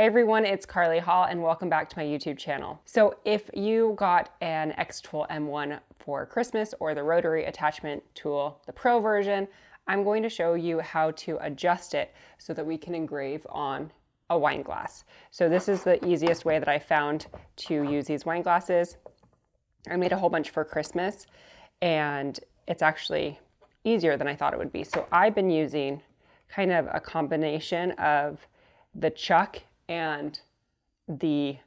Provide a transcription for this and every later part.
Hey everyone, it's Karley Hall and welcome back to my YouTube channel. So if you got an xTool M1 for Christmas or the rotary attachment tool, the Pro version, I'm going to show you how to adjust it so that we can engrave on a wine glass. So this is the easiest way that I found to use these wine glasses. I made a whole bunch for Christmas and it's actually easier than I thought it would be. So I've been using kind of a combination of the chuck and the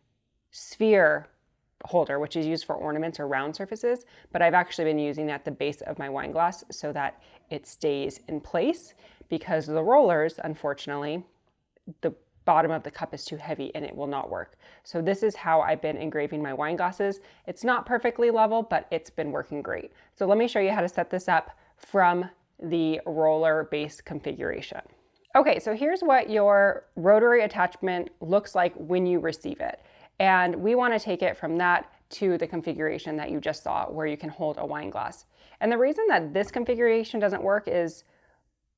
sphere holder, which is used for ornaments or round surfaces, but I've actually been using at the base of my wine glass so that it stays in place, because the rollers, unfortunately, the bottom of the cup is too heavy and it will not work. So this is how I've been engraving my wine glasses. It's not perfectly level, but it's been working great. So let me show you how to set this up from the roller base configuration. Okay, so here's what your rotary attachment looks like when you receive it. And we want to take it from that to the configuration that you just saw, where you can hold a wine glass. And the reason that this configuration doesn't work is,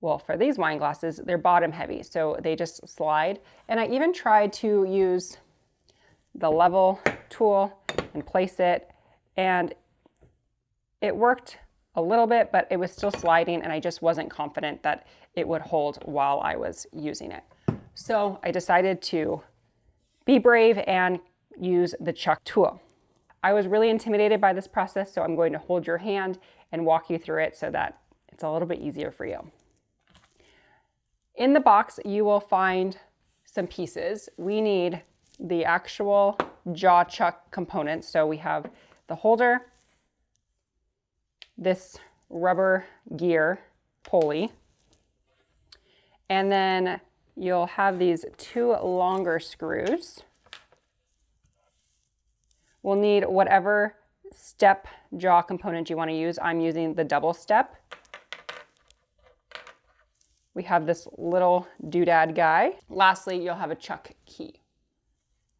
well, for these wine glasses, they're bottom heavy, so they just slide. And I even tried to use the level tool and place it, and it worked a little bit, but it was still sliding and I just wasn't confident that it would hold while I was using it. So I decided to be brave and use the chuck tool. I was really intimidated by this process, so I'm going to hold your hand and walk you through it so that it's a little bit easier for you. In the box, you will find some pieces. We need the actual jaw chuck components. So we have the holder, this rubber gear pulley, and then you'll have these two longer screws. We'll need whatever step jaw component you want to use. I'm using the double step. We have this little doodad guy. Lastly, you'll have a chuck key.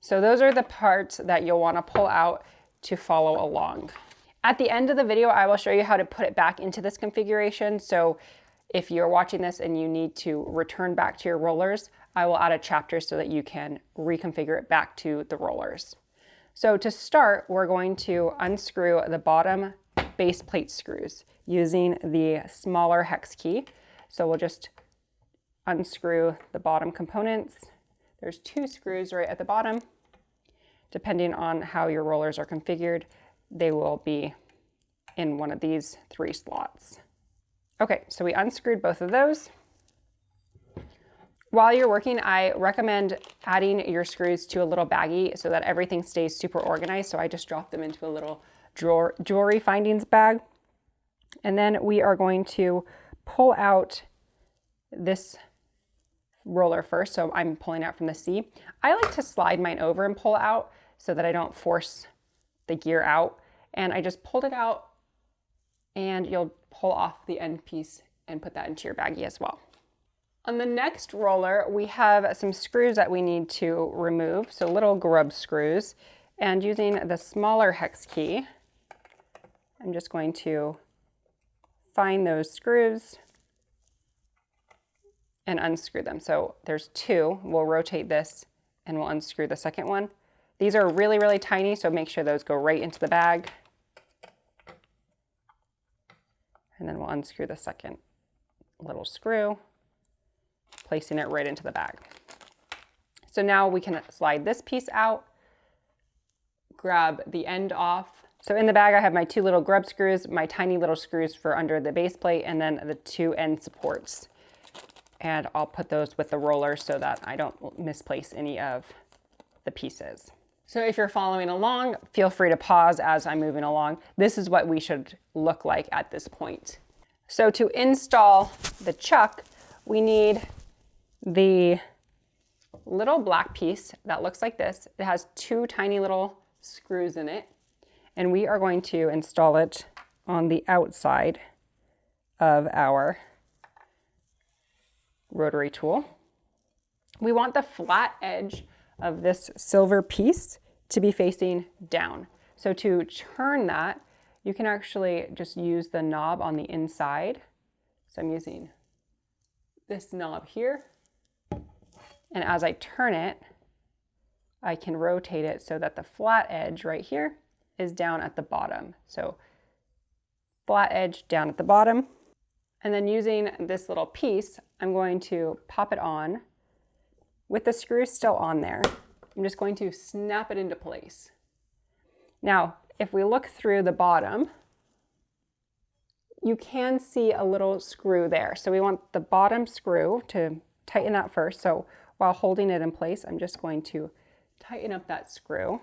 So those are the parts that you'll want to pull out to follow along. At the end of the video, I will show you how to put it back into this configuration. So if you're watching this and you need to return back to your rollers, I will add a chapter so that you can reconfigure it back to the rollers. So to start, we're going to unscrew the bottom base plate screws using the smaller hex key. So we'll just unscrew the bottom components. There's two screws right at the bottom. Depending on how your rollers are configured, they will be in one of these three slots. Okay, so we unscrewed both of those. While you're working, I recommend adding your screws to a little baggie so that everything stays super organized. So I just dropped them into a little jewelry findings bag. And then we are going to pull out this roller first. So I'm pulling out from the C. I like to slide mine over and pull out so that I don't force the gear out, and I just pulled it out, and you'll pull off the end piece and put that into your baggie as well. On the next roller, we have some screws that we need to remove, so little grub screws, and using the smaller hex key, I'm just going to find those screws and unscrew them. So there's two. We'll rotate this and we'll unscrew the second one. These are really, really tiny, so make sure those go right into the bag. And then we'll unscrew the second little screw, placing it right into the bag. So now we can slide this piece out, grab the end off. So in the bag, I have my two little grub screws, my tiny little screws for under the base plate, and then the two end supports. And I'll put those with the roller so that I don't misplace any of the pieces. So if you're following along, feel free to pause as I'm moving along. This is what we should look like at this point. So to install the chuck, we need the little black piece that looks like this. It has two tiny little screws in it, and we are going to install it on the outside of our rotary tool. We want the flat edge of this silver piece to be facing down. So to turn that, you can actually just use the knob on the inside. So I'm using this knob here. And as I turn it, I can rotate it so that the flat edge right here is down at the bottom. So flat edge down at the bottom. And then using this little piece, I'm going to pop it on with the screw still on there. I'm just going to snap it into place. Now, if we look through the bottom, you can see a little screw there. So we want the bottom screw to tighten that first. So while holding it in place, I'm just going to tighten up that screw.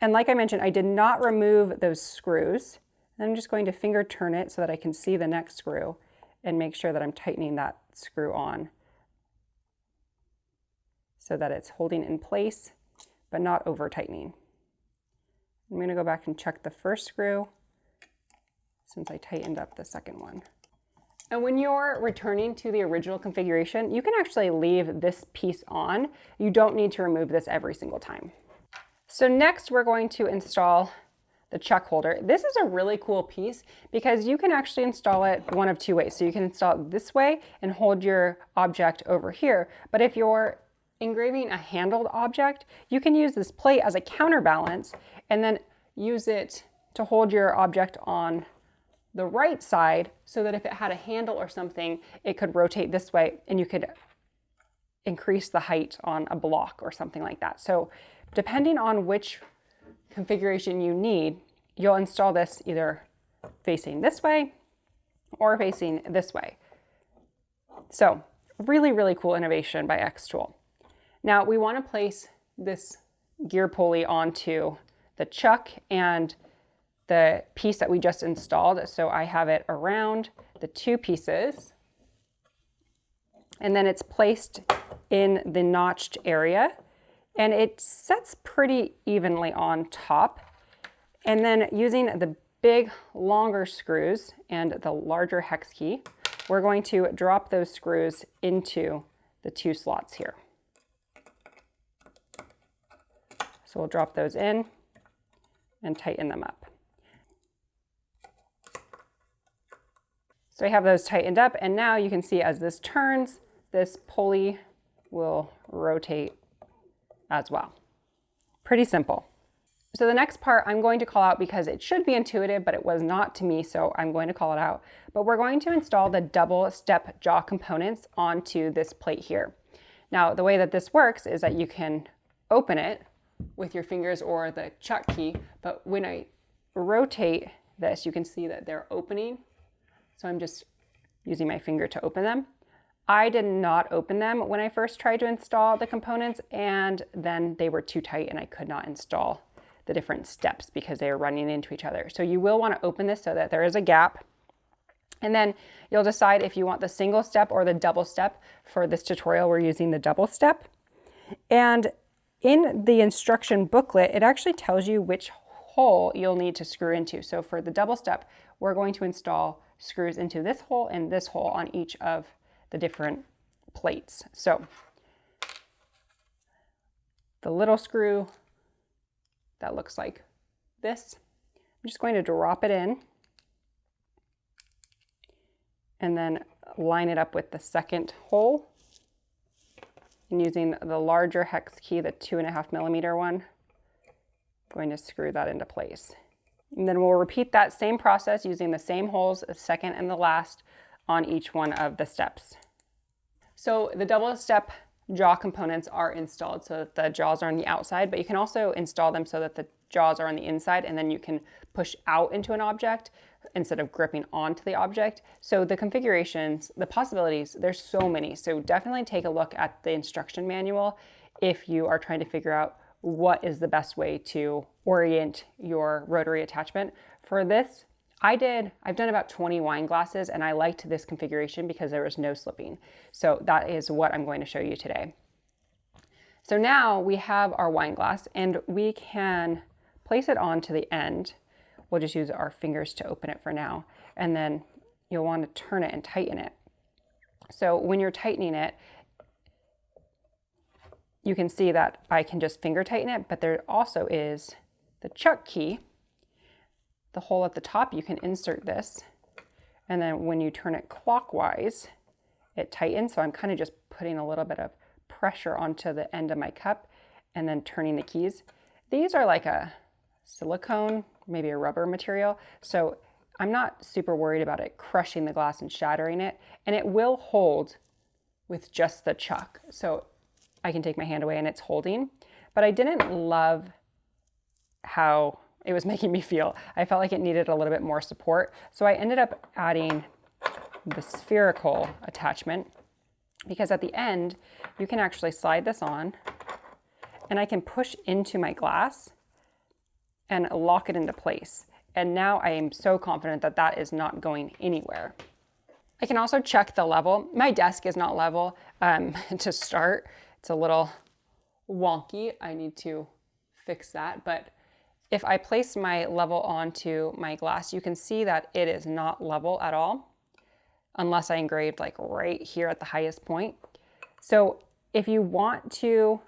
And like I mentioned, I did not remove those screws. And I'm just going to finger turn it so that I can see the next screw and make sure that I'm tightening that screw on so that it's holding in place, but not over tightening. I'm going to go back and check the first screw since I tightened up the second one. And when you're returning to the original configuration, you can actually leave this piece on. You don't need to remove this every single time. So next we're going to install the chuck holder. This is a really cool piece because you can actually install it one of two ways. So you can install it this way and hold your object over here. But if you're engraving a handled object, you can use this plate as a counterbalance and then use it to hold your object on the right side so that if it had a handle or something, it could rotate this way and you could increase the height on a block or something like that. So depending on which configuration you need, you'll install this either facing this way or facing this way. So really, really cool innovation by xTool. Now we want to place this gear pulley onto the chuck and the piece that we just installed. So I have it around the two pieces and then it's placed in the notched area and it sets pretty evenly on top. And then using the big longer screws and the larger hex key, we're going to drop those screws into the two slots here. So we'll drop those in and tighten them up. So I have those tightened up and now you can see as this turns, this pulley will rotate as well. Pretty simple. So the next part I'm going to call out because it should be intuitive, but it was not to me, so I'm going to call it out. But we're going to install the double step jaw components onto this plate here. Now, the way that this works is that you can open it with your fingers or the chuck key, but when I rotate this, you can see that they're opening. So I'm just using my finger to open them. I did not open them when I first tried to install the components, and then they were too tight and I could not install the different steps because they were running into each other. So you will want to open this so that there is a gap. And then you'll decide if you want the single step or the double step. For this tutorial, we're using the double step. And in the instruction booklet, it actually tells you which hole you'll need to screw into. So for the double step, we're going to install screws into this hole and this hole on each of the different plates. So the little screw that looks like this, I'm just going to drop it in and then line it up with the second hole. And using the larger hex key, the 2.5 millimeter one, I'm going to screw that into place. And then we'll repeat that same process using the same holes, the second and the last, on each one of the steps. So the double step jaw components are installed so that the jaws are on the outside, but you can also install them so that the jaws are on the inside and then you can push out into an object instead of gripping onto the object. So the configurations, the possibilities, there's so many. So definitely take a look at the instruction manual if you are trying to figure out what is the best way to orient your rotary attachment. For this, I've done about 20 wine glasses and I liked this configuration because there was no slipping. So that is what I'm going to show you today. So now we have our wine glass and we can place it onto the end. We'll just use our fingers to open it for now. And then you'll want to turn it and tighten it. So when you're tightening it, you can see that I can just finger tighten it, but there also is the chuck key. The hole at the top, you can insert this. And then when you turn it clockwise, it tightens. So I'm kind of just putting a little bit of pressure onto the end of my cup and then turning the keys. These are like a silicone, maybe a rubber material, so I'm not super worried about it crushing the glass and shattering it, and it will hold with just the chuck. So I can take my hand away and it's holding, but I didn't love how it was making me feel. I felt like it needed a little bit more support. So I ended up adding the spherical attachment, because at the end, you can actually slide this on and I can push into my glass and lock it into place. And now I am so confident that that is not going anywhere. I can also check the level. My desk is not level to start. It's a little wonky. I need to fix that. But if I place my level onto my glass, you can see that it is not level at all, unless I engraved like right here at the highest point. So if you want to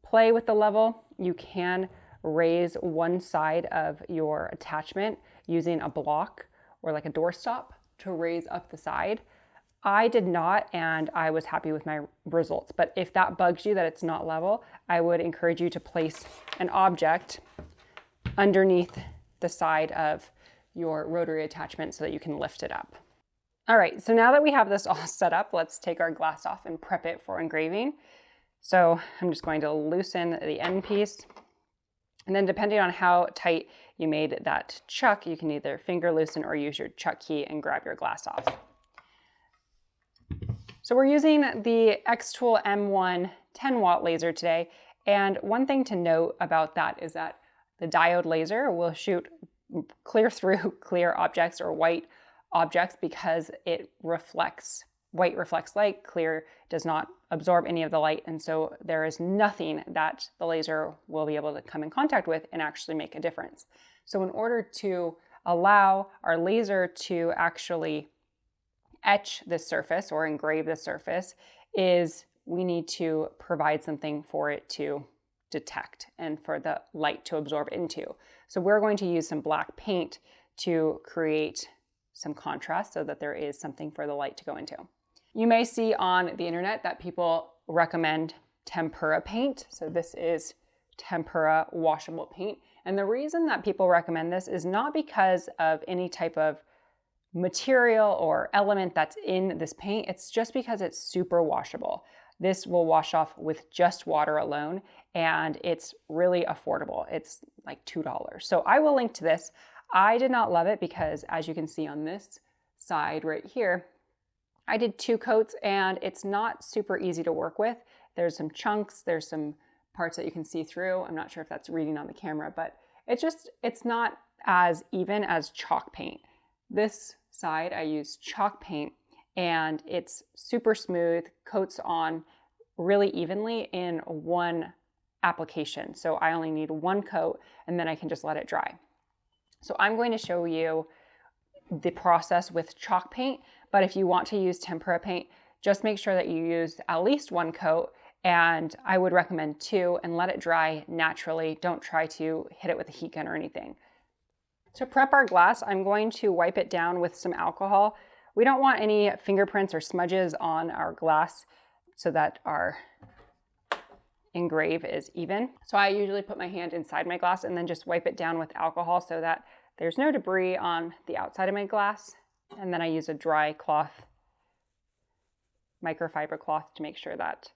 play with the level, you can raise one side of your attachment using a block or like a doorstop to raise up the side. I did not, and I was happy with my results. But if that bugs you that it's not level, I would encourage you to place an object underneath the side of your rotary attachment so that you can lift it up. All right, so now that we have this all set up, let's take our glass off and prep it for engraving. So I'm just going to loosen the end piece. And then depending on how tight you made that chuck, you can either finger loosen or use your chuck key and grab your glass off. So we're using the xTool M1 10-watt laser today. And one thing to note about that is that the diode laser will shoot clear through clear objects or white objects because it reflects. White reflects light, clear does not absorb any of the light, and so there is nothing that the laser will be able to come in contact with and actually make a difference. So in order to allow our laser to actually etch this surface or engrave the surface, we need to provide something for it to detect and for the light to absorb into. So we're going to use some black paint to create some contrast so that there is something for the light to go into. You may see on the internet that people recommend tempera paint. So this is tempera washable paint. And the reason that people recommend this is not because of any type of material or element that's in this paint. It's just because it's super washable. This will wash off with just water alone, and it's really affordable. It's like $2. So I will link to this. I did not love it because, as you can see on this side right here, I did 2 coats and it's not super easy to work with. There's some chunks, there's some parts that you can see through. I'm not sure if that's reading on the camera, but it's not as even as chalk paint. This side I used chalk paint and it's super smooth, coats on really evenly in one application. So I only need 1 coat and then I can just let it dry. So I'm going to show you the process with chalk paint, but if you want to use tempera paint, just make sure that you use at least 1 coat, and I would recommend 2, and let it dry naturally. Don't try to hit it with a heat gun or anything. To prep our glass, I'm going to wipe it down with some alcohol. We don't want any fingerprints or smudges on our glass so that our engrave is even. So I usually put my hand inside my glass and then just wipe it down with alcohol so that there's no debris on the outside of my glass. And then I use a dry cloth, microfiber cloth, to make sure that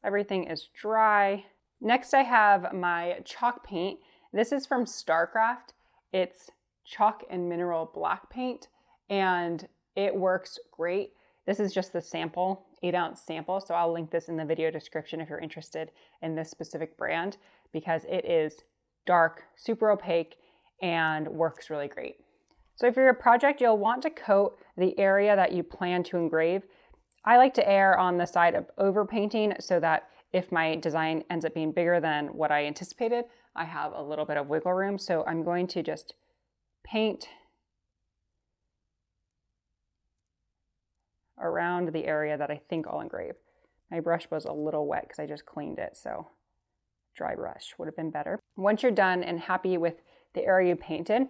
everything is dry. Next I have my chalk paint. This is from StarCraft. It's chalk and mineral black paint and it works great. This is just the sample, 8-ounce sample, so I'll link this in the video description if you're interested in this specific brand, because it is dark, super opaque, and works really great. So for your project, you'll want to coat the area that you plan to engrave. I like to err on the side of overpainting so that if my design ends up being bigger than what I anticipated, I have a little bit of wiggle room. So I'm going to just paint around the area that I think I'll engrave. My brush was a little wet because I just cleaned it, so dry brush would have been better. Once you're done and happy with the area you painted,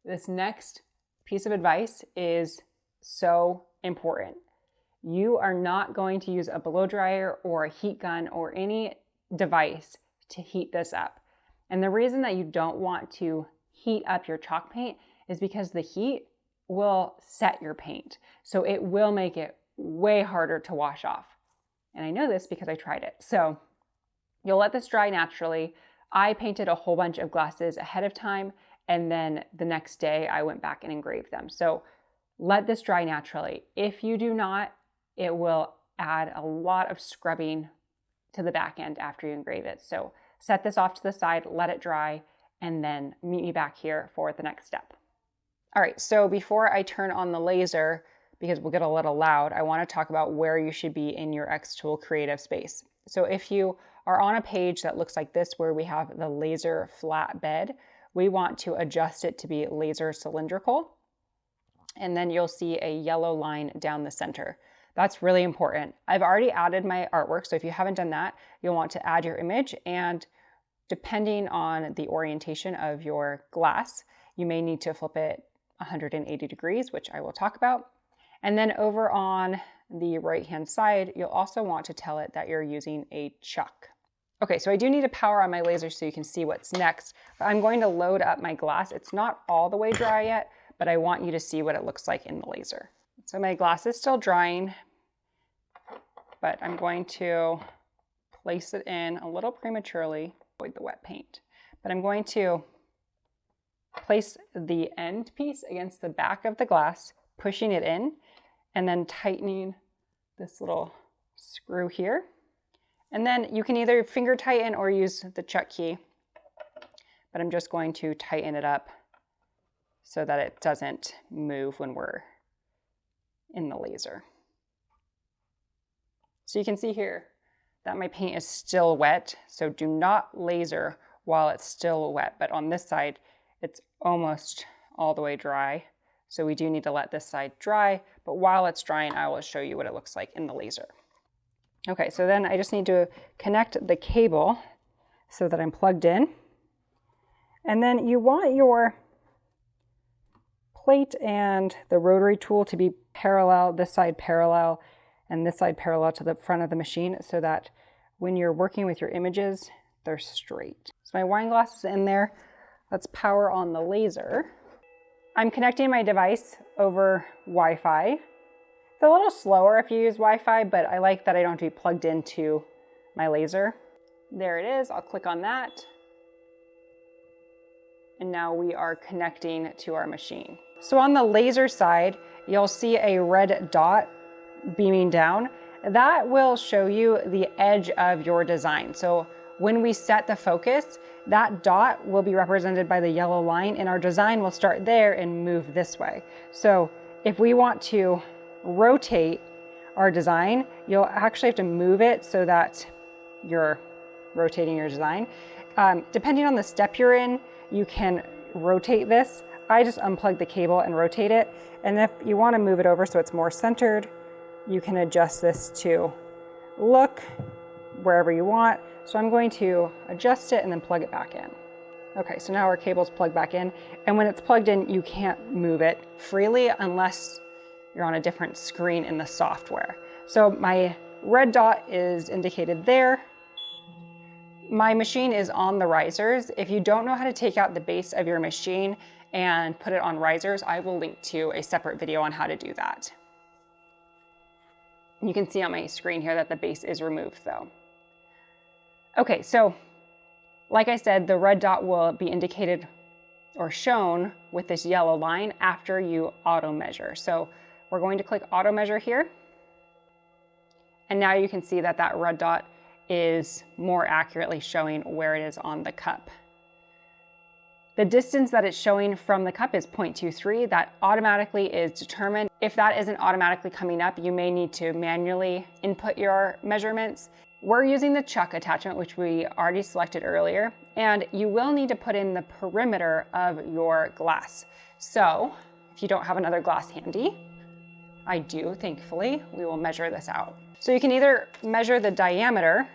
this next piece of advice is so important. You are not going to use a blow dryer or a heat gun or any device to heat this up. And the reason that you don't want to heat up your chalk paint is because the heat will set your paint. So it will make it way harder to wash off. And I know this because I tried it. So you'll let this dry naturally. I painted a whole bunch of glasses ahead of time, and then the next day I went back and engraved them. So let this dry naturally. If you do not, it will add a lot of scrubbing to the back end after you engrave it. So set this off to the side, let it dry, and then meet me back here for the next step. All right, so before I turn on the laser, because we'll get a little loud, I want to talk about where you should be in your xTool creative space. So if you are on a page that looks like this, where we have the laser flat bed, we want to adjust it to be laser cylindrical. And then you'll see a yellow line down the center. That's really important. I've already added my artwork, so if you haven't done that, you'll want to add your image, and depending on the orientation of your glass, you may need to flip it 180 degrees, which I will talk about. And then over on the right-hand side, you'll also want to tell it that you're using a chuck. Okay, so I do need to power on my laser so you can see what's next. But I'm going to load up my glass. It's not all the way dry yet, but I want you to see what it looks like in the laser. So my glass is still drying, but I'm going to place it in a little prematurely, avoid the wet paint. But I'm going to place the end piece against the back of the glass, pushing it in, and then tightening this little screw here. And then you can either finger tighten or use the chuck key, but I'm just going to tighten it up so that it doesn't move when we're in the laser. So you can see here that my paint is still wet, so do not laser while it's still wet, but on this side, it's almost all the way dry. So we do need to let this side dry, but while it's drying, I will show you what it looks like in the laser. Okay, so then I just need to connect the cable so that I'm plugged in. And then you want your plate and the rotary tool to be parallel, this side parallel, and this side parallel to the front of the machine, so that when you're working with your images, they're straight. So my wine glass is in there. Let's power on the laser. I'm connecting my device over Wi-Fi. It's a little slower if you use Wi-Fi, but I like that I don't have to be plugged into my laser. There it is. I'll click on that. And now we are connecting to our machine. So on the laser side, you'll see a red dot beaming down. That will show you the edge of your design. So when we set the focus, that dot will be represented by the yellow line, and our design will start there and move this way. So if we want to rotate our design, you'll actually have to move it so that you're rotating your design. Depending on the step you're in, you can rotate this. I just unplug the cable and rotate it. And if you want to move it over so it's more centered, you can adjust this to look wherever you want. So I'm going to adjust it and then plug it back in. Okay, so now our cable's plugged back in. And when it's plugged in, you can't move it freely unless you're on a different screen in the software. So my red dot is indicated there. My machine is on the risers. If you don't know how to take out the base of your machine and put it on risers, I will link to a separate video on how to do that. You can see on my screen here that the base is removed though. Okay, so like I said, the red dot will be indicated or shown with this yellow line after you auto measure. So we're going to click auto measure here. And now you can see that that red dot is more accurately showing where it is on the cup. The distance that it's showing from the cup is 0.23. That automatically is determined. If that isn't automatically coming up, you may need to manually input your measurements. We're using the chuck attachment, which we already selected earlier, and you will need to put in the perimeter of your glass. So if you don't have another glass handy, I do, thankfully, we will measure this out. So you can either measure the diameter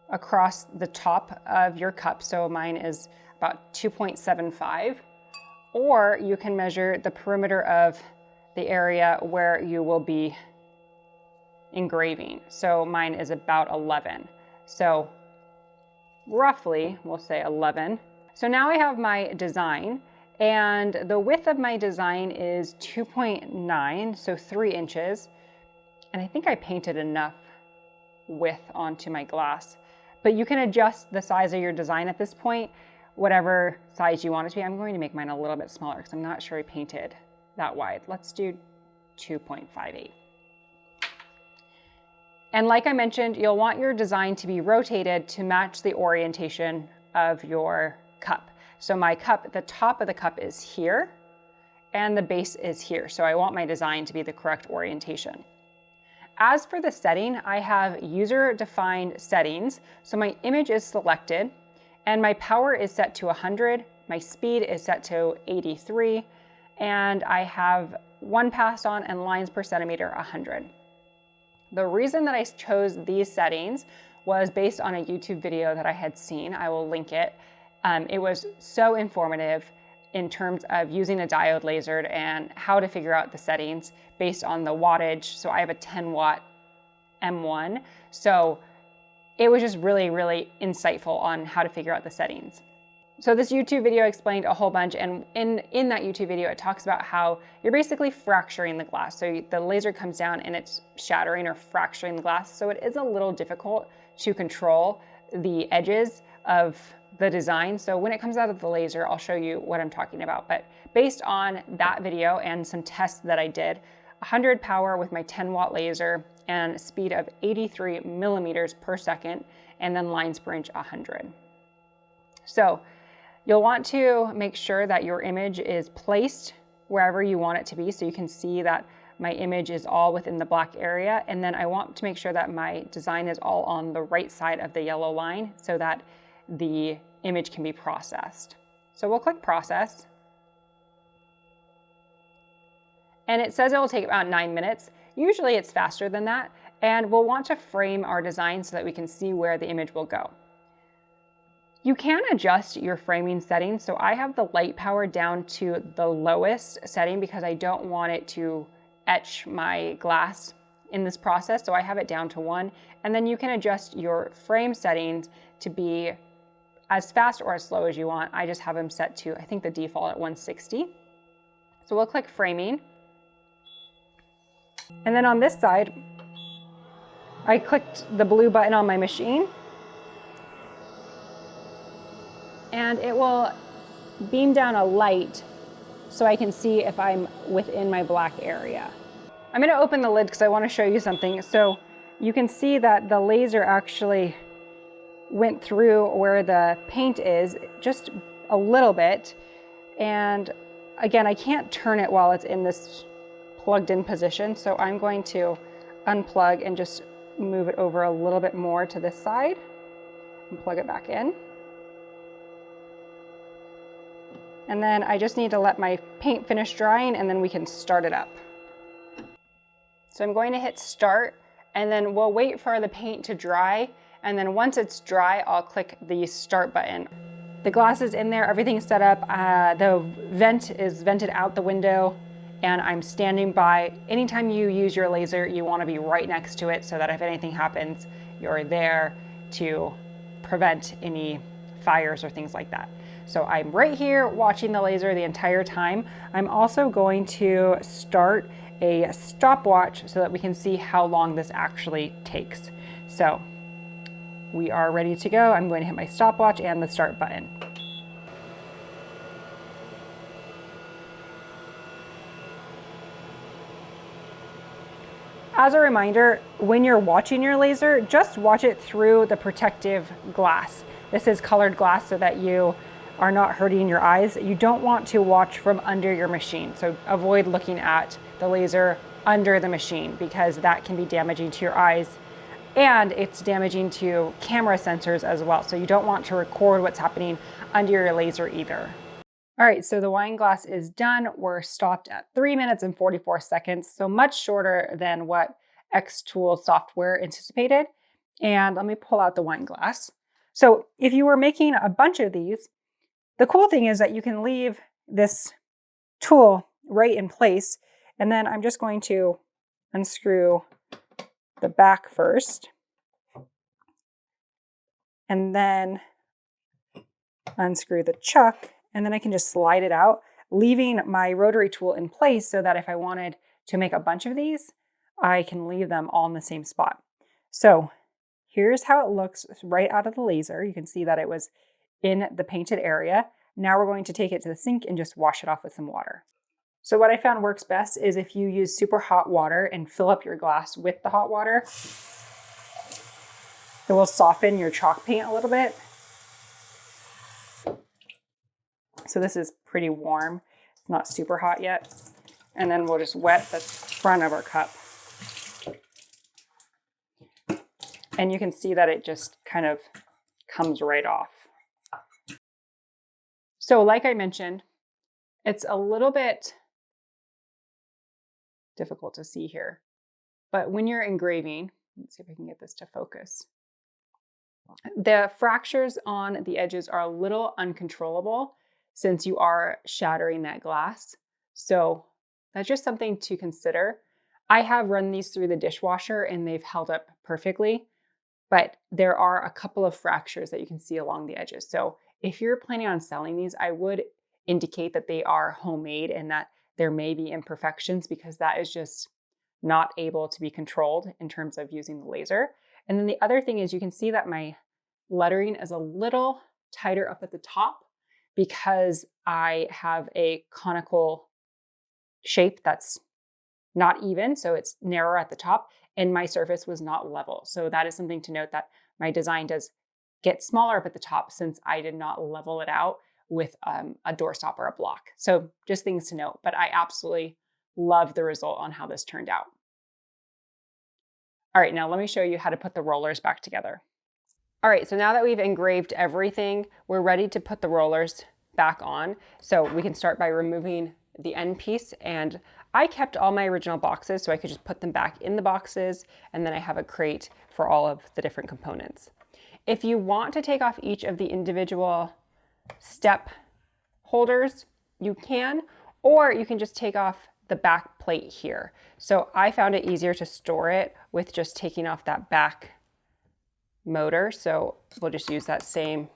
across the top of your cup, so mine is about 2.75, or you can measure the perimeter of the area where you will be engraving. So mine is about 11. So roughly, we'll say 11. So now I have my design, and the width of my design is 2.9, so 3 inches. And I think I painted enough width onto my glass. But you can adjust the size of your design at this point, whatever size you want it to be. I'm going to make mine a little bit smaller because I'm not sure I painted that wide. Let's do 2.58. And like I mentioned, you'll want your design to be rotated to match the orientation of your cup. So my cup, the top of the cup is here and the base is here. So I want my design to be the correct orientation. As for the setting, I have user-defined settings. So my image is selected and my power is set to 100. My speed is set to 83. And I have 1 pass on and lines per centimeter 100. The reason that I chose these settings was based on a YouTube video that I had seen. I will link it. It was so informative in terms of using a diode laser and how to figure out the settings based on the wattage. So I have a 10 watt M1. So it was just really, really insightful on how to figure out the settings. So this YouTube video explained a whole bunch, and in that YouTube video, it talks about how you're basically fracturing the glass. So the laser comes down and it's shattering or fracturing the glass. So it is a little difficult to control the edges of the design. So when it comes out of the laser, I'll show you what I'm talking about. But based on that video and some tests that I did, 100 power with my 10 watt laser and speed of 83 millimeters per second, and then lines per inch 100. So you'll want to make sure that your image is placed wherever you want it to be. So you can see that my image is all within the black area. And then I want to make sure that my design is all on the right side of the yellow line so that the image can be processed. So we'll click process. And it says it will take about 9 minutes. Usually it's faster than that. And we'll want to frame our design so that we can see where the image will go. You can adjust your framing settings. So I have the light power down to the lowest setting because I don't want it to etch my glass in this process. So I have it down to 1. And then you can adjust your frame settings to be as fast or as slow as you want. I just have them set to, I think, the default at 160. So we'll click framing. And then on this side, I clicked the blue button on my machine, and it will beam down a light so I can see if I'm within my black area. I'm going to open the lid because I want to show you something. So you can see that the laser actually went through where the paint is just a little bit. And again, I can't turn it while it's in this plugged in position. So I'm going to unplug and just move it over a little bit more to this side and plug it back in. And then I just need to let my paint finish drying and then we can start it up. So I'm going to hit start and then we'll wait for the paint to dry. And then once it's dry, I'll click the start button. The glass is in there, everything's set up. The vent is vented out the window and I'm standing by. Anytime you use your laser, you want to be right next to it so that if anything happens, you're there to prevent any fires or things like that. So I'm right here watching the laser the entire time. I'm also going to start a stopwatch so that we can see how long this actually takes. So we are ready to go. I'm going to hit my stopwatch and the start button. As a reminder, when you're watching your laser, just watch it through the protective glass. This is colored glass so that you are not hurting your eyes. You don't want to watch from under your machine. So avoid looking at the laser under the machine because that can be damaging to your eyes and it's damaging to camera sensors as well. So you don't want to record what's happening under your laser either. All right, so the wine glass is done. We're stopped at 3 minutes and 44 seconds, so much shorter than what xTool software anticipated. And let me pull out the wine glass. So if you were making a bunch of these, the cool thing is that you can leave this tool right in place. And then I'm just going to unscrew the back first. And then unscrew the chuck, and then I can just slide it out, leaving my rotary tool in place so that if I wanted to make a bunch of these, I can leave them all in the same spot. So here's how it looks right out of the laser. You can see that it was in the painted area. Now we're going to take it to the sink and just wash it off with some water. So what I found works best is if you use super hot water and fill up your glass with the hot water. It will soften your chalk paint a little bit. So this is pretty warm. It's not super hot yet. And then we'll just wet the front of our cup. And you can see that it just kind of comes right off. So like I mentioned, it's a little bit difficult to see here, but when you're engraving, let's see if I can get this to focus. The fractures on the edges are a little uncontrollable since you are shattering that glass. So that's just something to consider. I have run these through the dishwasher and they've held up perfectly, but there are a couple of fractures that you can see along the edges. So if you're planning on selling these, I would indicate that they are homemade and that there may be imperfections because that is just not able to be controlled in terms of using the laser. And then the other thing is you can see that my lettering is a little tighter up at the top because I have a conical shape that's not even, so it's narrower at the top, and my surface was not level. So that is something to note, that my design does get smaller up at the top since I did not level it out with a doorstop or a block. So just things to note, but I absolutely love the result on how this turned out. All right, now let me show you how to put the rollers back together. All right, so now that we've engraved everything, we're ready to put the rollers back on. So we can start by removing the end piece, and I kept all my original boxes so I could just put them back in the boxes, and then I have a crate for all of the different components. If you want to take off each of the individual step holders, you can, or you can just take off the back plate here. So I found it easier to store it with just taking off that back motor. So we'll just use that same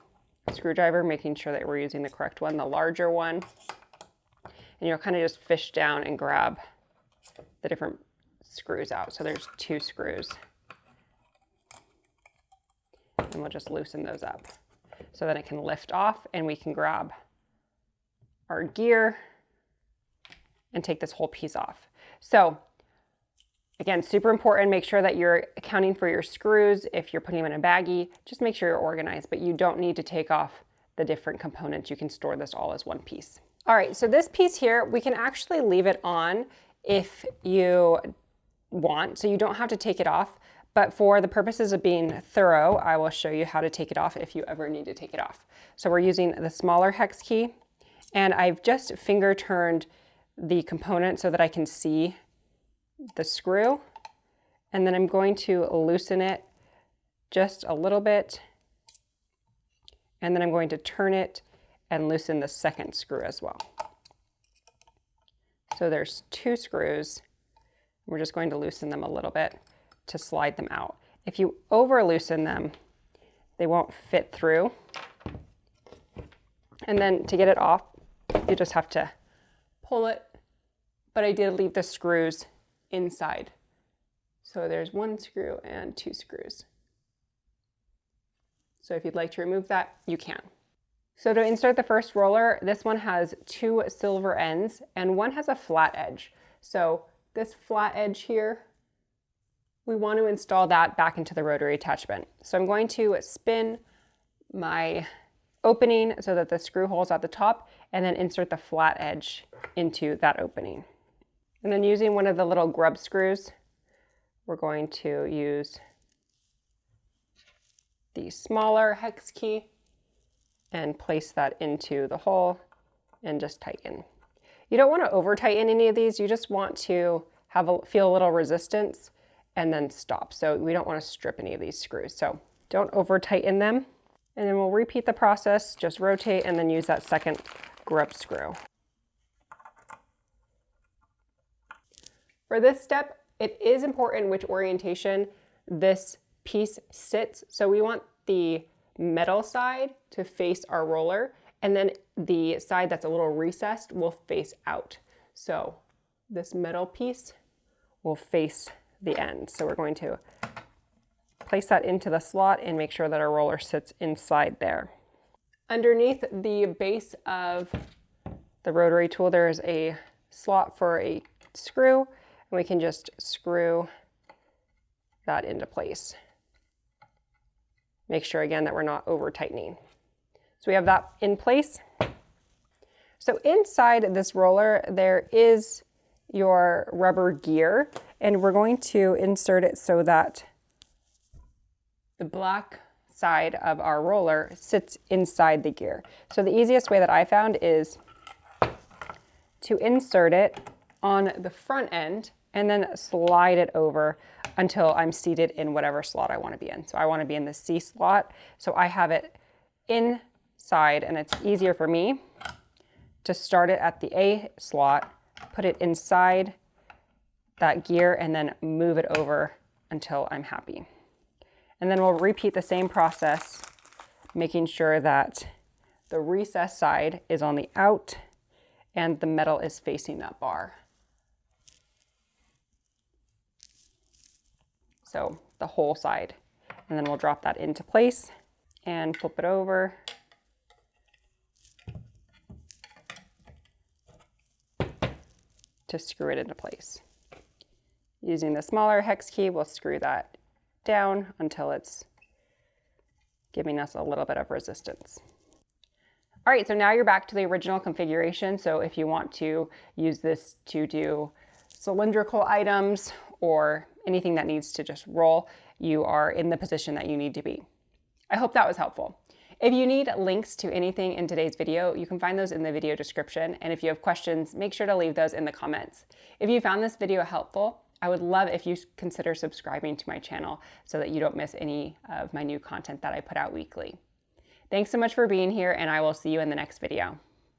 screwdriver, making sure that we're using the correct one, the larger one. And you'll kind of just fish down and grab the different screws out. So there's 2 screws. And we'll just loosen those up so that it can lift off and we can grab our gear and take this whole piece off. So again, super important, make sure that you're accounting for your screws. If you're putting them in a baggie, just make sure you're organized, but you don't need to take off the different components. You can store this all as one piece. All right, so this piece here, we can actually leave it on if you want, so you don't have to take it off. But for the purposes of being thorough, I will show you how to take it off if you ever need to take it off. So we're using the smaller hex key, and I've just finger turned the component so that I can see the screw. And then I'm going to loosen it just a little bit. And then I'm going to turn it and loosen the second screw as well. So there's 2 screws. We're just going to loosen them a little bit to slide them out. If you over loosen them, they won't fit through. And then to get it off, you just have to pull it. But I did leave the screws inside. So there's 1 screw and 2 screws. So if you'd like to remove that, you can. So to insert the first roller, this one has 2 silver ends and one has a flat edge. So this flat edge here, we want to install that back into the rotary attachment. So I'm going to spin my opening so that the screw hole's at the top and then insert the flat edge into that opening. And then using one of the little grub screws, we're going to use the smaller hex key and place that into the hole and just tighten. You don't want to over tighten any of these. You just want to feel a little resistance and then stop. So we don't want to strip any of these screws. So don't over tighten them. And then we'll repeat the process, just rotate and then use that second grub screw. For this step, it is important which orientation this piece sits. So we want the metal side to face our roller, and then the side that's a little recessed will face out. So this metal piece will face the end. So we're going to place that into the slot and make sure that our roller sits inside there. Underneath the base of the rotary tool, there's a slot for a screw, and we can just screw that into place. Make sure again that we're not over tightening. So we have that in place. So inside this roller, there is your rubber gear, and we're going to insert it so that the black side of our roller sits inside the gear. So the easiest way that I found is to insert it on the front end and then slide it over until I'm seated in whatever slot I want to be in. So I want to be in the C slot, so I have it inside, and it's easier for me to start it at the A slot, put it inside that gear, and then move it over until I'm happy. And then we'll repeat the same process, making sure that the recessed side is on the out and the metal is facing that bar. So the whole side. And then we'll drop that into place and flip it over. To screw it into place. Using the smaller hex key, we'll screw that down until it's giving us a little bit of resistance. All right, so now you're back to the original configuration. So if you want to use this to do cylindrical items or anything that needs to just roll, you are in the position that you need to be. I hope that was helpful. If you need links to anything in today's video, you can find those in the video description. And if you have questions, make sure to leave those in the comments. If you found this video helpful, I would love if you consider subscribing to my channel so that you don't miss any of my new content that I put out weekly. Thanks so much for being here, and I will see you in the next video.